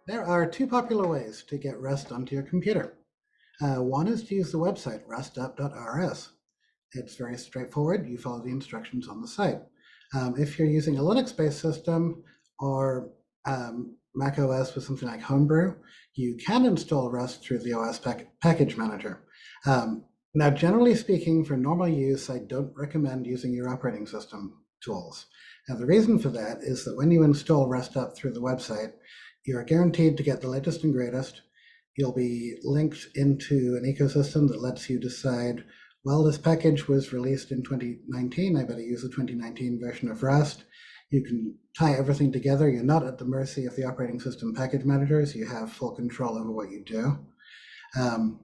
There are two popular ways to get Rust onto your computer. One is to use the website rustup.rs. It's very straightforward. You follow the instructions on the site. If you're using a Linux-based system or Mac OS with something like Homebrew, you can install Rust through the OS package manager. Now, generally speaking, for normal use, I don't recommend using your operating system tools. Now, the reason for that is that when you install Rust up through the website, you're guaranteed to get the latest and greatest. You'll be linked into an ecosystem that lets you decide, well, this package was released in 2019. I better use the 2019 version of Rust. You can tie everything together. You're not at the mercy of the operating system package managers. You have full control over what you do. On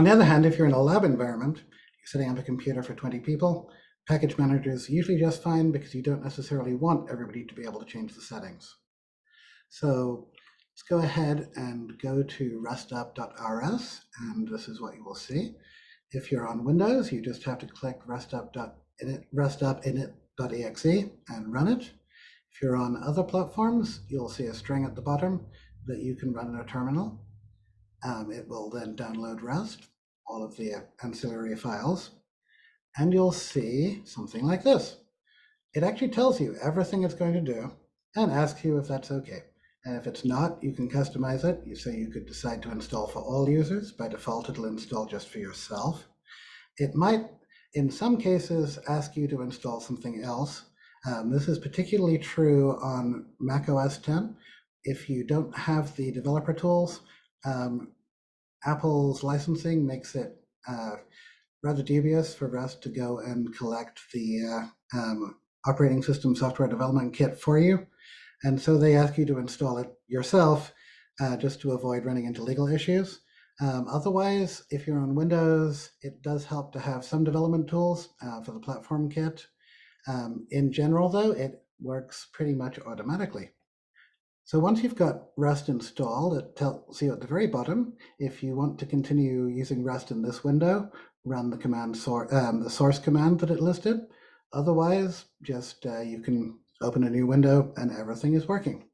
the other hand, if you're in a lab environment, you're setting up a computer for 20 people, package managers usually just fine because you don't necessarily want everybody to be able to change the settings. So let's go ahead and go to rustup.rs, and this is what you will see. If you're on Windows, you just have to click rustupinit.exe and run it. If you're on other platforms, you'll see a string at the bottom that you can run in a terminal. It will then download Rust, all of the ancillary files, and you'll see something like this. It actually tells you everything it's going to do and asks you if that's okay. And if it's not, you can customize it. So you could decide to install for all users. By default, it'll install just for yourself. It might, in some cases, ask you to install something else. This is particularly true on Mac OS X. If you don't have the developer tools, Apple's licensing makes it rather dubious for Rust to go and collect the operating system software development kit for you. And so they ask you to install it yourself just to avoid running into legal issues. Otherwise, if you're on Windows, it does help to have some development tools for the platform kit. In general, though, it works pretty much automatically. So once you've got Rust installed, it tells you at the very bottom, if you want to continue using Rust in this window, run the command the source command that it listed. Otherwise, just you can open a new window and everything is working.